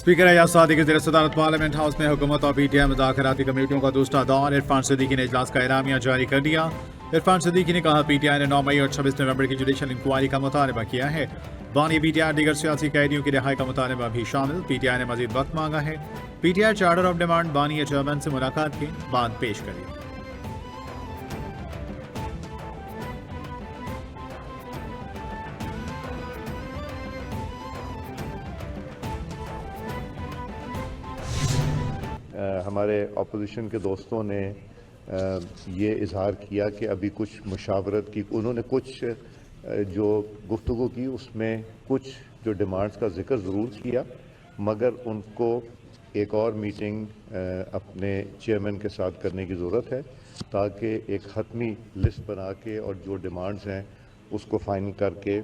Speaker Ejaz Sadiq की ज़ेर सदारत पार्लियामेंट हाउस में हुकूमत और पीटीआई मुज़ाकराती कमेटियों का दूसरा दौर। इरफान सिद्दीकी ने इजलास का एलामिया जारी कर दिया। इरफान सिद्दीकी ने कहा, पीटीआई ने 9 मई और 26 नवंबर की जुडिशल इंक्वायरी का मुतालबा किया है। बानी पीटीआई दीगर सियासी कैदियों की रिहाई का मुतालबा भी शामिल। पीटीआई ने मजीद वक्त मांगा है। पीटीआई चार्टर ऑफ डिमांड बानी चेयरमैन से मुलाकात के बाद पेश करेगी। हमारे अपोजिशन के दोस्तों ने ये इजहार किया कि अभी कुछ मुशावरत की, उन्होंने कुछ जो गुफ्तगू की उसमें कुछ जो डिमांड्स का जिक्र ज़रूर किया, मगर उनको एक और मीटिंग अपने चेयरमैन के साथ करने की ज़रूरत है ताकि एक हतमी लिस्ट बना के और जो डिमांड्स हैं उसको फाइनल करके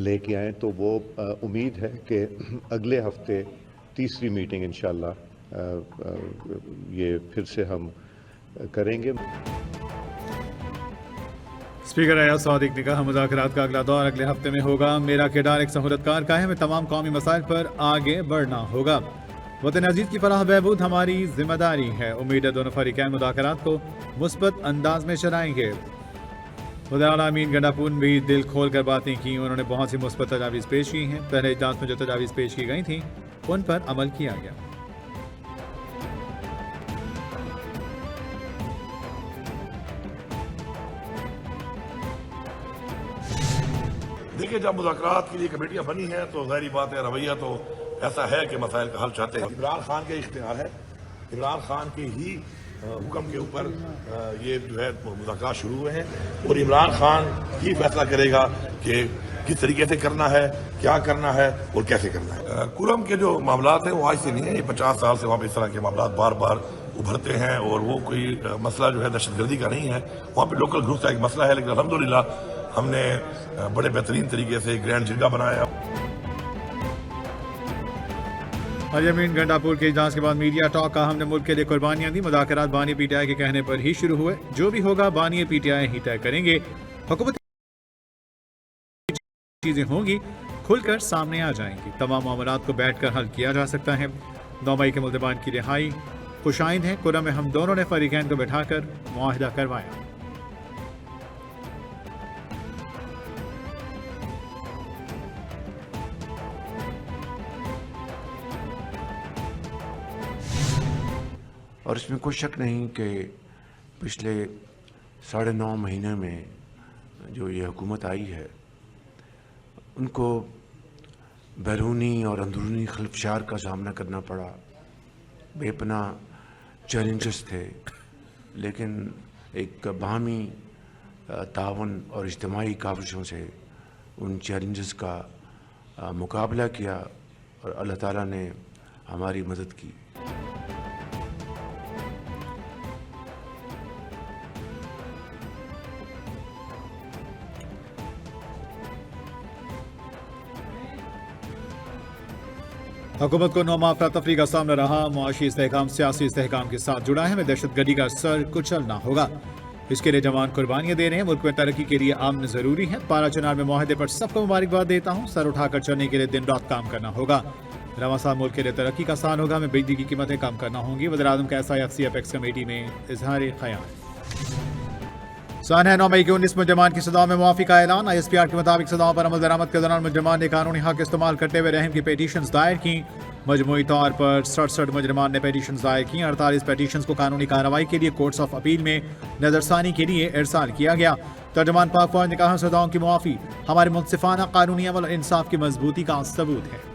लेके आएँ। तो वो उम्मीद है कि अगले हफ्ते तीसरी मीटिंग इंशाल्लाह ये फिर से हम करेंगे। स्पीकर एजाज सादिक ने कहा, मुज़ाकरात का अगला दौर अगले हफ्ते में होगा। मेरा किरदार एक सहूलतकार का है, हमें तमाम कौमी मसाइल पर आगे बढ़ना होगा। वतन अजीज की फलाह बहबूद हमारी जिम्मेदारी है। उम्मीद है दोनों फरीकैन मुज़ाकरात को मुस्बत अंदाज में चलाएंगे। वज़ीर अमीन गंडापुर भी दिल खोल कर बातें की। उन्होंने बहुत सी मुस्बत तजावीज़ पेश की हैं। पहले इजलास में जो तजावीज़ पेश की गई थी उन पर अमल किया गया। देखिए, जब मुज़ाकरात के लिए कमेटियां बनी हैं तो ज़ाहिर बात है रवैया तो ऐसा है कि मसाइल का हल चाहते हैं। इमरान खान के इख्तियार है, इमरान खान के ही हुक्म के ऊपर ये जो है मुज़ाकरात शुरू हुए हैं और इमरान खान ही फैसला करेगा कि किस तरीके से करना है, क्या करना है और कैसे करना है। कुरम के जो मामलात हैं वो आज से नहीं है, ये 50 साल से वहाँ पर इस तरह के मामलात बार बार उभरते हैं और वो कोई मसला जो है दहशतगर्दी का नहीं है, वहाँ पर लोकल ग्रुप का एक मसला है। लेकिन अल्हम्दुलिल्लाह हमने बड़े बेहतरीन तरीके से ग्रैंड जिरगा बनाया। अमीन गंडापुर के इजलास के बाद मीडिया टॉक का, हमने मुल्क के लिए कुर्बानियां दी। मुज़ाकरात बानी पीटीआई के कहने पर ही शुरू हुए। जो भी होगा बानी पीटीआई ही तय करेंगे। हुकूमत चीजें होंगी खुलकर सामने आ जाएंगी। तमाम मामलात को बैठकर हल किया जा सकता है। 9 मई के मुल्ज़मान की रिहाई खुशाइंद है। कुरम में हम दोनों ने फरीकैन को बैठाकर मुआहिदा करवाया। और इसमें कोई शक नहीं कि पिछले 9.5 महीने में जो ये हुकूमत आई है उनको बैरूनी और अंदरूनी खलफशार का सामना करना पड़ा। बेपनाह चैलेंजेस थे, लेकिन एक बाहमी तावन और इज्तिमाई काविशों से उन चैलेंजेस का मुकाबला किया और अल्लाह ताला ने हमारी मदद की। हुकूमत को नौमा अफरा तफरी का सामना रहा। मुआशी इस्तेहकाम सियासी इस्तेहकाम के साथ जुड़ा है। हमें दहशतगर्दी का सर कुचलना होगा। इसके लिए जवान कुर्बानियां दे रहे हैं। मुल्क में तरक्की के लिए अमन जरूरी है। पारा चुनाव में मुआहदे पर सबको मुबारकबाद देता हूँ। सर उठाकर चलने के लिए दिन रात काम करना होगा। रवा साल मुल्क के लिए तरक्की का साल होगा। हमें बिजली की कीमतें कम करना होंगी। वज़ीर आज़म का SIFC अपेक्स कमेटी में इजहार ख्याल। सन है 9 मई के 19 मुजरमान की सजाओं में मुआफ़ी का ऐलान। ISPR के मुताबिक सजाओं पर अमल दरामद के दौरान मुजरमान ने कानूनी हक इस्तेमाल करते हुए रहम की पेटिशन दायर की। मजमूई तौर पर 67 मुजरमान ने पेटिशन दायर की। 48 पेटिशन को कानूनी कार्रवाई के लिए कोर्ट्स ऑफ अपील में नजरसानी के लिए इरसाल किया गया। तर्जुमान पाक फौज ने कहा, सजाओं की मुआफ़ी हमारे मुनसिफाना कानूनी अमल और इंसाफ की मजबूती का सबूत है।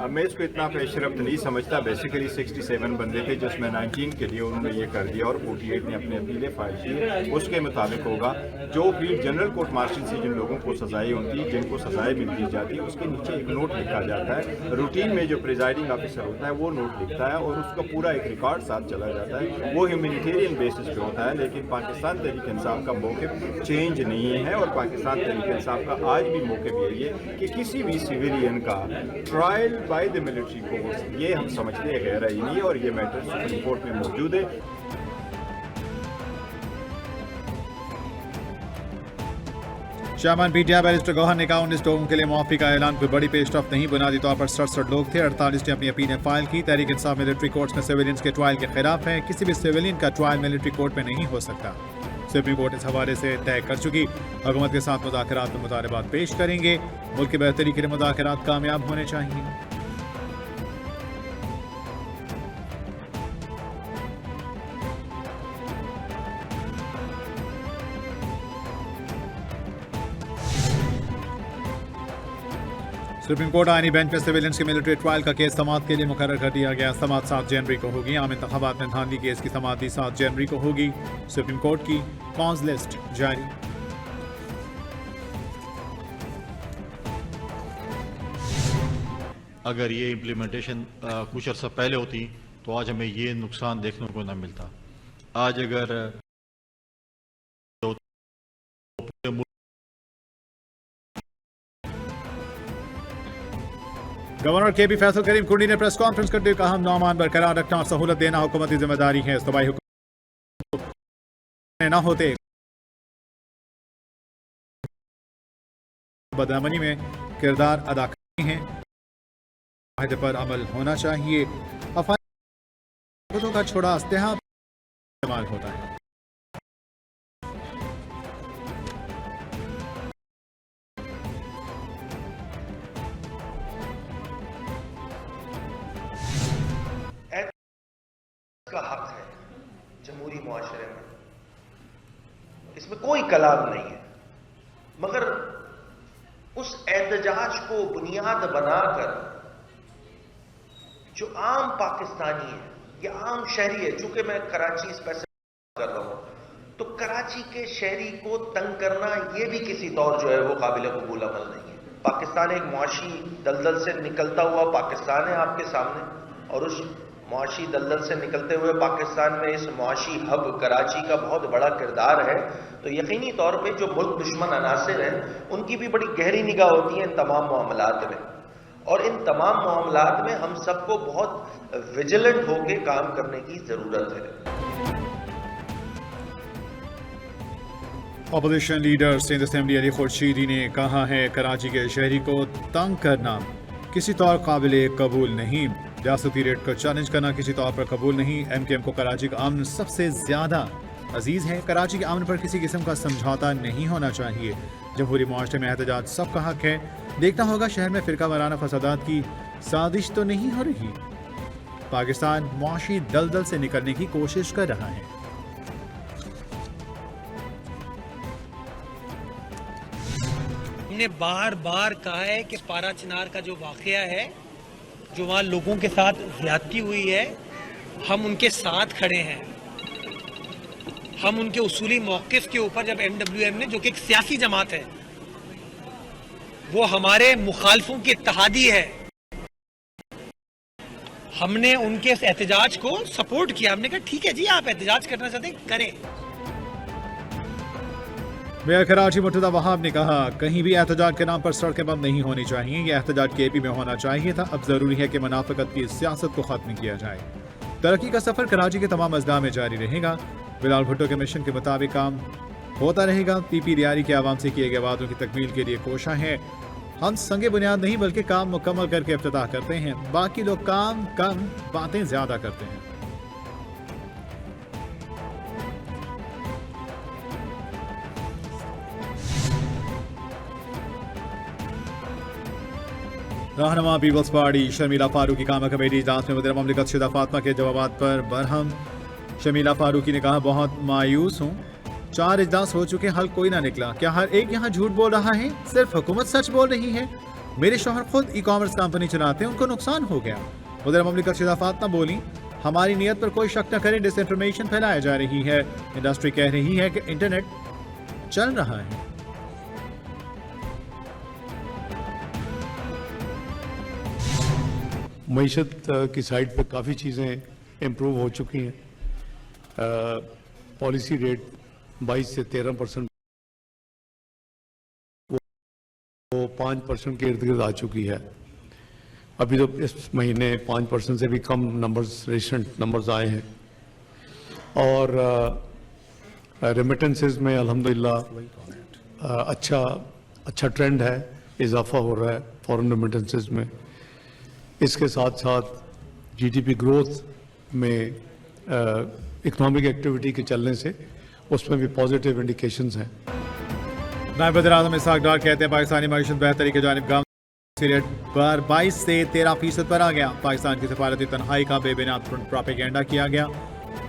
मैं इसको इतना पेशरफ्त नहीं समझता। बेसिकली 67 बंदे थे जिसमें 19 के लिए उन्होंने ये कर दिया और 48 ने अपने अपीलें फाइल की। उसके मुताबिक होगा जो भी जनरल कोर्ट मार्शल से जिन लोगों को सजाएं होती, जिनको सजाएं मिलती जाती, उसके नीचे एक नोट लिखा जाता है। रूटीन में जो प्रिजाइडिंग ऑफिसर होता है वो नोट लिखता है और उसका पूरा एक रिकॉर्ड साथ चला जाता है। वो ह्यूमैनिटेरियन बेसिस पे होता है। लेकिन पाकिस्तान तहरीक इंसाफ का मौक़िफ़ चेंज नहीं है और पाकिस्तान तहरीक इंसाफ का आज भी मौक़िफ़ यही है कि किसी भी सिविलियन का trial by the military courts, ये हम समझते हैं गैर आईनी है और ये मैटर सुप्रीम कोर्ट में मौजूद है। शाहबान पीटीआई बैरिस्टर गौहर ने कहा 19 लोगों के लिए मुआफी का ऐलान कोई बड़ी पेशरफ नहीं, बुनियादी तौर पर 67 लोग थे, 48 ने अपनी अपीलें फाइल की। तहरीक इंसाफ मिलिट्री कोर्ट्स में सिविलियंस के ट्रायल के खिलाफ है, किसी भी सिविलियन का ट्रायल मिलिट्री कोर्ट में नहीं हो सकता। सुप्रीम कोर्ट इस हवाले से तय कर चुकी, हुकूमत के साथ मुज़ाकरात में मुतालबात पेश करेंगे। मुल्क की बेहतरी के लिए मुज़ाकरात कामयाब होने चाहिए। सुप्रीम कोर्ट आईनी बेंच में सिविलियंस के मिलिट्री ट्रायल का केस समाअत के लिए मुकर्रर कर दिया गया। समाअत 7 जनवरी को होगी। आम इंतखाबात में धांधली केस की समाअत भी 7 जनवरी को होगी। सुप्रीम कोर्ट की कॉज लिस्ट जारी। अगर ये इम्प्लीमेंटेशन कुछ अर्सा पहले होती तो आज हमें ये नुकसान देखने को न मिलता। आज अगर गवर्नर के बी फैसल करीम कुंडी ने प्रेस कॉन्फ्रेंस करते हुए कहा, हम नौमान बरकरार रखना और सहूलत देना हुकूमती जिम्मेदारी है। सूबाई हुकूमत न होते बदअमनी में किरदार अदा करते हैं, माहिदे पर अमल होना चाहिए। अफवाहों का छोड़ा इस्तेमाल इस्तेमाल होता है। का हक है जमहूरी मुआशरे में, इसमें कोई कलाम नहीं है, मगर उस एहतजाज को बुनियाद बनाकर जो आम पाकिस्तानी है या आम शहरी है, चूंकि मैं कराची स्पेसिफिक कर रहा हूं, तो कराची के शहरी को तंग करना यह भी किसी तौर जो है वो काबिल कबूल अमल नहीं है। पाकिस्तान एक मुआशी दलदल से निकलता हुआ पाकिस्तान है आपके सामने, और उस मुआशी दलदल से निकलते हुए पाकिस्तान में इस मुआशी हब कराची का बहुत बड़ा किरदार है। तो यकीनी तौर पे जो मुल्क दुश्मन अनासिर हैं उनकी भी बड़ी गहरी निगाह होती है इन तमाम मामलात में, और इन तमाम मामलात में हम सबको बहुत विजिलेंट होकर काम करने की जरूरत है। Opposition leader Sindh assembly Ali Khurshidi ने कहा है, कराची के शहरी को तंग करना किसी तौर काबिल कबूल नहीं, रियासती रेट को चैलेंज करना किसी तौर पर कबूल नहीं। MKM को कराची का अमन सबसे ज्यादा अजीज है। कराची के अमन पर किसी किस्म का समझौता नहीं होना चाहिए। जमहूरी मुआशरे में एहतजाज सबका हक है। देखना होगा शहर में फिरका वाराना फसादात की साजिश तो नहीं हो रही। पाकिस्तान मुआशी दलदल से निकलने की कोशिश कर रहा है। हमने बार बार कहा है कि पारा चिनार का जो वाकया है, जो वहाँ लोगों के साथ ज्यादती हुई है, हम उनके साथ खड़े हैं। हम उनके उसूली मौक़िफ़ के ऊपर, जब MWM ने, जो कि एक सियासी जमात है, वो हमारे मुखालफों की इत्तेहादी है, हमने उनके इस एहतजाज को सपोर्ट किया। हमने कहा ठीक है जी, आप एहतजाज करना चाहते हैं करें। मेयर कराची मुर्तज़ा वहाब ने कहा, कहीं भी एहतजाज के नाम पर सड़कें बंद नहीं होनी चाहिए। यह एहतजाज KP में होना चाहिए था। अब जरूरी है कि मुनाफिकत की सियासत को खत्म किया जाए। तरक्की का सफर कराची के तमाम अजला में जारी रहेगा। बिलाल भुट्टो के मिशन के मुताबिक काम होता रहेगा। PP रियारी के आवाम से किए गए वादों की तकमील के लिए कोशा है। हम संगे बुनियाद नहीं बल्कि काम मुकम्मल करके इफ्तिताह करते हैं। बाकी लोग काम कम, बातें ज्यादा करते हैं। रहनुमा पीपल्स पार्टी शर्मिला फारूकी कामा कमेटी इजलास में वज़ीर ममलिकत शुदा फातिमा के जवाबात पर बरहम। शर्मिला फारूकी ने कहा, बहुत मायूस हूँ, 4 इजलास हो चुके, हल कोई ना निकला। क्या हर एक यहाँ झूठ बोल रहा है? सिर्फ हुकूमत सच बोल रही है। मेरे शौहर खुद ई-कॉमर्स कंपनी चलाते हैं, उनको नुकसान हो गया। वज़ीर ममलिकत शुदा फातिमा बोली, हमारी नीयत पर कोई शक न करें, डिसइंफॉर्मेशन फैलाया जा रही है। इंडस्ट्री कह रही है कि इंटरनेट चल रहा है। मईशत की साइड पे काफ़ी चीज़ें इम्प्रूव हो चुकी हैं। पॉलिसी रेट 22 से 13% वो 5% के इर्द गिर्द आ चुकी है। अभी तो इस महीने 5% से भी कम नंबर्स, रिसेंट नंबर्स आए हैं। और रेमिटेंसेस में अल्हम्दुलिल्लाह अच्छा ट्रेंड है, इजाफा हो रहा है फॉरेन रेमिटेंसेस में। इसके साथ साथ जीडीपी ग्रोथ में इकोनॉमिक एक्टिविटी के चलने से उसमें भी पॉजिटिव इंडिकेशंस हैं। नायब वज़ीर-ए-आज़म इसहाक डार कहते हैं पाकिस्तानी मईशत बेहतरी के जानिब गामती रेट पर 22 से 13% पर आ गया। पाकिस्तान की सफारती तन्हाई का बेबुनियाद प्रोपेगेंडा किया गया।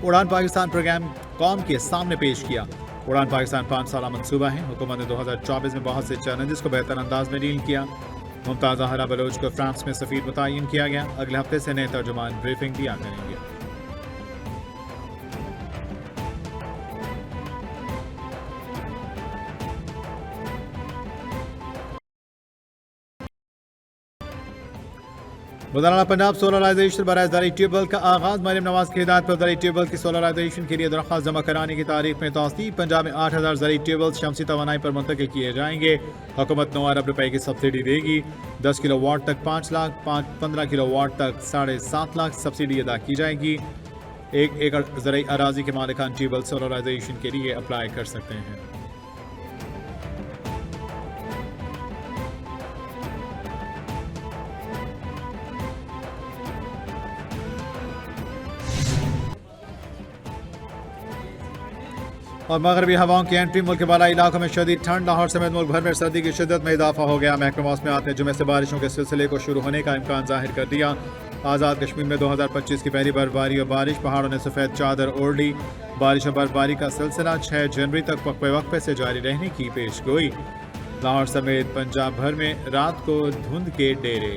उड़ान पाकिस्तान प्रोग्राम कौम के सामने पेश किया। उड़ान पाकिस्तान 5 साला मंसूबा है। हुकूमत ने 2024 में बहुत से चैलेंजेस को बेहतर अंदाज में डील किया। मुमताज़ ज़हरा बलोच को फ्रांस में सफीर मुतय्यन किया गया। अगले हफ्ते से नए तर्जुमान ब्रीफिंग दिया करेंगे। वज़ीर-ए-आला पंजाब सोलराइजेशन बराए ज़राई ट्यूबवेल का आगाज़। मरीम नवाज की हिदायत पर ज़राई ट्यूबवेल की सोलराइजेशन के लिए दरख्वास्त जमा कराने की तारीख में तौसीब। पंजाब में 8000 ज़राई ट्यूबवेल शमसी तवानाई पर मुंतकिल किए जाएंगे। हुकूमत 9 अरब रुपए की सब्सिडी देगी। 10 किलो वाट तक 5 लाख, 15 किलो वाट तक 7.5 लाख सब्सिडी अदा की जाएगी। 1 एकड़ ज़राई अराजी के मालिकान ट्यूबवेल सोलराइजेशन के लिए अप्लाई कर सकते हैं। और मगरबी हवाओं की एंट्री। मुल्क के बालाई इलाकों में शदीद ठंड। लाहौर समेत मुल्क भर में सर्दी की शिद्दत में इजाफा हो गया। महकमा मौसमियात ने जुमे से बारिशों के सिलसिले को शुरू होने का इम्कान जाहिर कर दिया। आज़ाद कश्मीर में 2025 की पहली बर्फबारी और बारिश। पहाड़ों ने सफ़ेद चादर ओढ़ ली। बारिश और बर्फबारी का सिलसिला 6 जनवरी तक वक्फे वक्फे से जारी रहने की पेश गोई। लाहौर समेत पंजाब भर में रात को धुंध के डेरे।